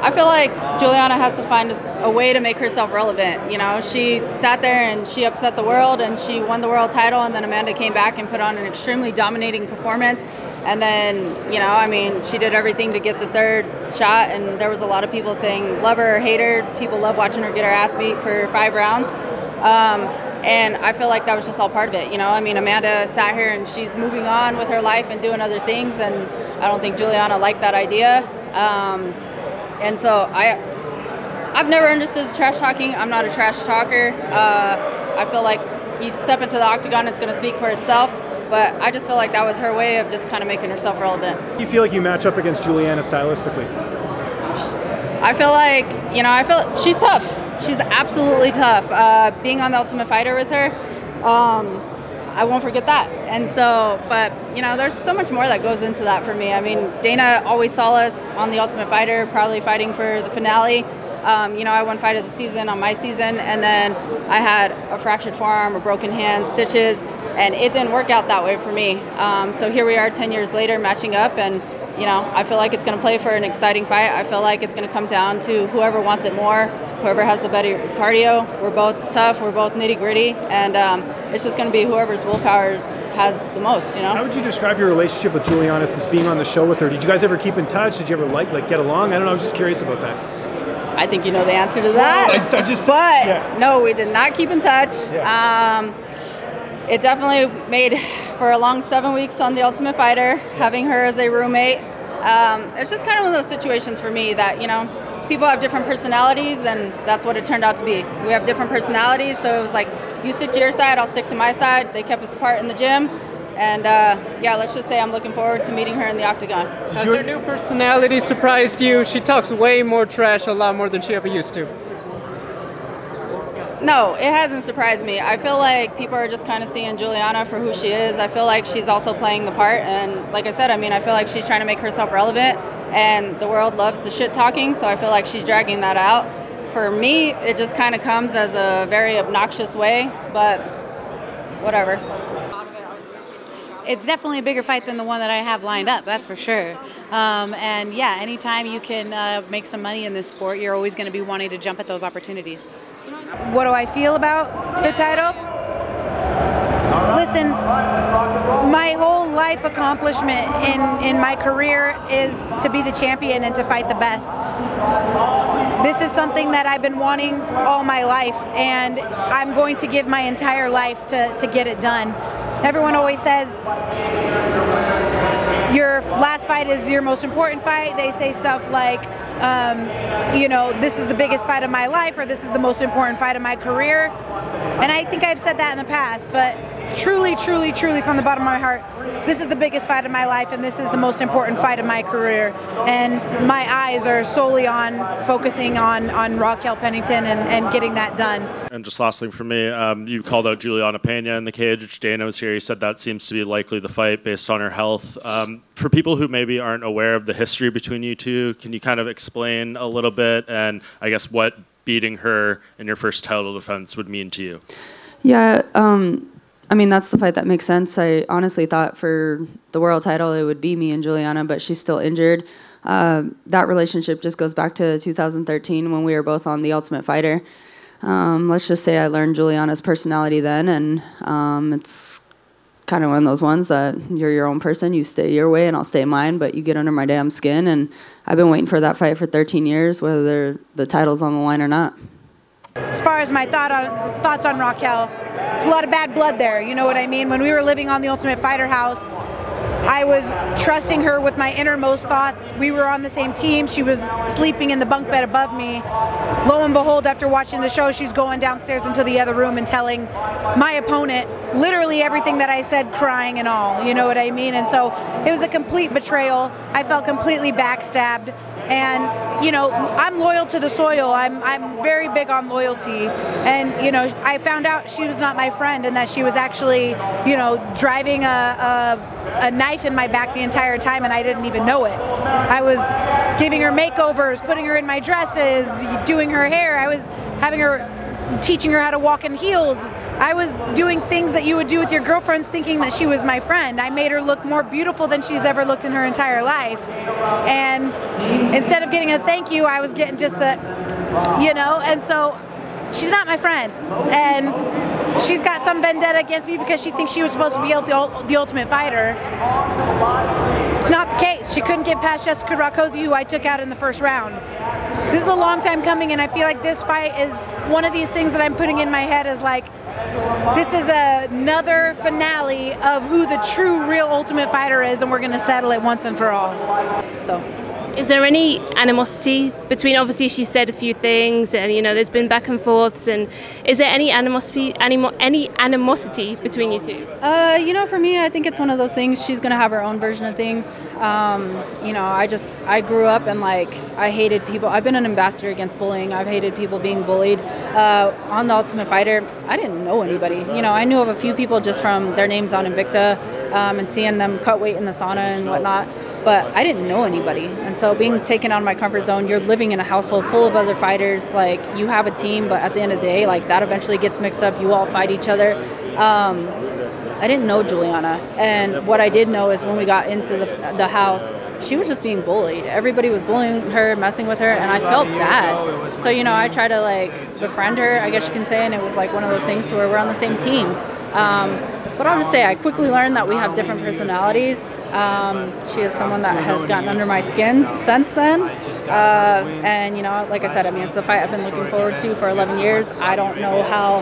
I feel like Julianna has to find a way to make herself relevant. You know, she sat there and she upset the world and she won the world title, and then Amanda came back and put on an extremely dominating performance. And then, you know, I mean, she did everything to get the third shot, and there was a lot of people saying love her or hate her. People love watching her get her ass beat for 5 rounds. And I feel like that was just all part of it. You know, I mean, Amanda sat here and she's moving on with her life and doing other things, and I don't think Julianna liked that idea. And so I've never understood the trash talking. I'm not a trash talker. I feel like you step into the octagon, it's going to speak for itself. But I just feel like that was her way of just kind of making herself relevant. Do you feel like you match up against Julianna stylistically? I feel like, you know, she's tough. She's absolutely tough. Being on The Ultimate Fighter with her, I won't forget that. And so, but, you know, there's so much more that goes into that for me. I mean, Dana always saw us on The Ultimate Fighter, probably fighting for the finale. You know, I won fight of the season on my season, and then I had a fractured forearm, a broken hand, stitches, and it didn't work out that way for me. So here we are 10 years later matching up, and, you know, I feel like it's going to play for an exciting fight. I feel like it's going to come down to whoever wants it more, whoever has the better cardio. We're both tough, we're both nitty-gritty, and it's just going to be whoever's willpower has the most, you know? How would you describe your relationship with Julianna since being on the show with her? Did you guys ever keep in touch? Did you ever like get along? I don't know, I was just curious about that. I think you know the answer to that. But no, we did not keep in touch. Yeah. It definitely made for a long 7 weeks on The Ultimate Fighter, having her as a roommate. It's just kind of one of those situations for me that, you know, people have different personalities, and that's what it turned out to be. We have different personalities, so it was like, you stick to your side, I'll stick to my side. They kept us apart in the gym. And yeah, let's just say I'm looking forward to meeting her in the octagon. Has her new personality surprised you? She talks way more trash, a lot more than she ever used to. No, it hasn't surprised me. I feel like people are just kind of seeing Julianna for who she is. I feel like she's also playing the part, and like I said, I mean, I feel like she's trying to make herself relevant, and the world loves the shit talking, so I feel like she's dragging that out. For me, it just kind of comes as a very obnoxious way, but whatever. It's definitely a bigger fight than the one that I have lined up, that's for sure. And yeah, anytime you can make some money in this sport, you're always going to be wanting to jump at those opportunities. What do I feel about the title? Listen, my whole life accomplishment in my career is to be the champion and to fight the best. This is something that I've been wanting all my life, and I'm going to give my entire life to get it done. Everyone always says your last fight is your most important fight. They say stuff like, you know, this is the biggest fight of my life, or this is the most important fight of my career. And I think I've said that in the past, but truly, truly, truly from the bottom of my heart, this is the biggest fight of my life, and this is the most important fight of my career. And my eyes are solely on focusing on Raquel Pennington and getting that done. And just last thing for me, you called out Julianna Pena in the cage, which Dana was here. He said that seems to be likely the fight based on her health. For people who maybe aren't aware of the history between you two, can you kind of explain a little bit, and I guess what beating her in your first title defense would mean to you? Yeah, I mean, that's the fight that makes sense. I honestly thought for the world title it would be me and Julianna, but she's still injured. That relationship just goes back to 2013 when we were both on The Ultimate Fighter. Let's just say I learned Julianna's personality then, and it's kind of one of those ones that you're your own person, you stay your way and I'll stay mine, but you get under my damn skin, and I've been waiting for that fight for 13 years, whether the title's on the line or not. As far as my thoughts on Raquel, it's a lot of bad blood there, you know what I mean? When we were living on the Ultimate Fighter house, I was trusting her with my innermost thoughts. We were on the same team. She was sleeping in the bunk bed above me. Lo and behold, after watching the show, she's going downstairs into the other room and telling my opponent literally everything that I said, crying and all, you know what I mean? And so it was a complete betrayal. I felt completely backstabbed. And, you know, I'm loyal to the soil. I'm very big on loyalty. And, you know, I found out she was not my friend and that she was actually, you know, driving a knife in my back the entire time, and I didn't even know it. I was giving her makeovers, putting her in my dresses, doing her hair. I was having her teaching her how to walk in heels. I was doing things that you would do with your girlfriends thinking that she was my friend. I made her look more beautiful than she's ever looked in her entire life. And instead of getting a thank you, I was getting just a, you know, and so she's not my friend. And she's got some vendetta against me because she thinks she was supposed to be the Ultimate Fighter. It's not the case. She couldn't get past Jessica Rakosi, who I took out in the first round. This is a long time coming, and I feel like this fight is one of these things that I'm putting in my head as like, this is another finale of who the true, real Ultimate Fighter is, and we're going to settle it once and for all. So. Is there any animosity between, obviously she said a few things and, you know, there's been back and forths, and is there any animosity between you two? You know, for me, I think it's one of those things, she's going to have her own version of things. You know, I grew up and like, I hated people. I've been an ambassador against bullying. I've hated people being bullied. On the Ultimate Fighter, I didn't know anybody. You know, I knew of a few people just from their names on Invicta and seeing them cut weight in the sauna and whatnot. But I didn't know anybody. And so being taken out of my comfort zone, you're living in a household full of other fighters. Like, you have a team, but at the end of the day, like, that eventually gets mixed up. You all fight each other. I didn't know Julianna. And what I did know is when we got into the house, she was just being bullied. Everybody was bullying her, messing with her, and I felt bad. So, you know, I tried to, like, befriend her, I guess you can say, and it was, like, one of those things to where we're on the same team. But I'll just say I quickly learned that we have different personalities. She is someone that has gotten under my skin since then. And, you know, like I said, I mean, it's a fight I've been looking forward to for 11 years. I don't know how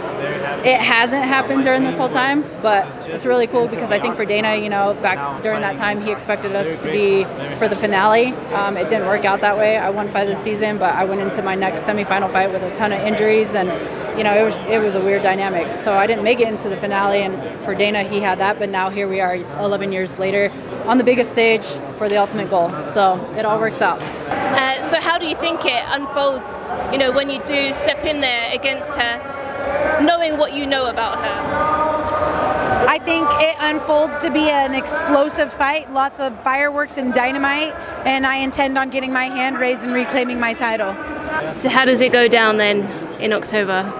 it hasn't happened during this whole time, but it's really cool because I think for Dana, you know, back during that time, he expected us to be for the finale. It didn't work out that way. I won fight this season, but I went into my next semifinal fight with a ton of injuries, and you know, it was a weird dynamic. So I didn't make it into the finale, and for Dana, he had that, but now here we are 11 years later on the biggest stage for the ultimate goal. So it all works out. So how do you think it unfolds, you know, when you do step in there against her, knowing what you know about her? I think it unfolds to be an explosive fight, lots of fireworks and dynamite, and I intend on getting my hand raised and reclaiming my title. So how does it go down then in October?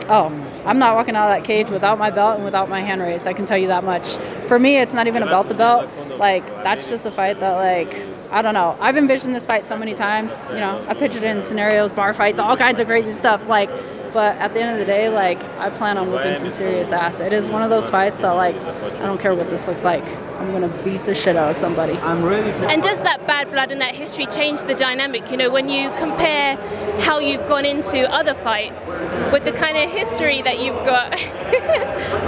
Oh, I'm not walking out of that cage without my belt and without my hand raised, I can tell you that much. For me, it's not even about the belt. Like, that's just a fight that, like, I don't know. I've envisioned this fight so many times. You know, I pictured it in scenarios, bar fights, all kinds of crazy stuff. Like, but at the end of the day, like, I plan on whipping some serious ass. It is one of those fights that, like, I don't care what this looks like. I'm going to beat the shit out of somebody. And does that bad blood and that history change the dynamic? You know, when you compare how you've gone into other fights with the kind of history that you've got,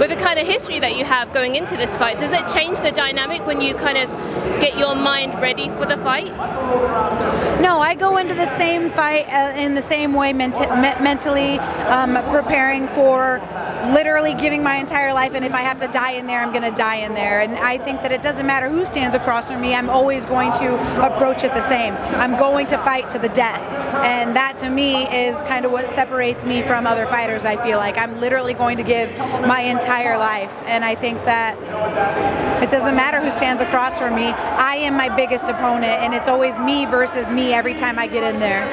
with the kind of history that you have going into this fight, does it change the dynamic when you kind of get your mind ready for the fight? No, I go into the same fight in the same way mentally, preparing for literally giving my entire life, and if I have to die in there, I'm going to die in there. And I think that it doesn't matter who stands across from me, I'm always going to approach it the same. I'm going to fight to the death. And that to me is kind of what separates me from other fighters, I feel like. I'm literally going to give my entire life. And I think that it doesn't matter who stands across from me. I am my biggest opponent, and it's always me versus me every time I get in there.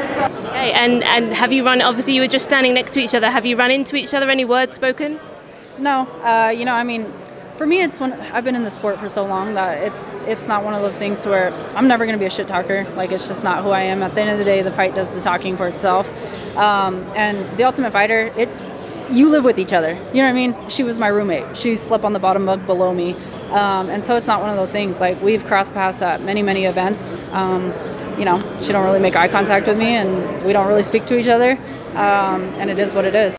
Okay, and have you run, obviously you were just standing next to each other, have you run into each other, any words spoken? No, you know, I mean, for me, it's when I've been in the sport for so long that it's not one of those things where I'm never going to be a shit talker. Like, it's just not who I am. At the end of the day, the fight does the talking for itself. And the Ultimate Fighter, you live with each other. You know what I mean? She was my roommate. She slept on the bottom bunk below me. And so it's not one of those things. Like, we've crossed paths at many, many events. You know, she don't really make eye contact with me, and we don't really speak to each other. And it is what it is.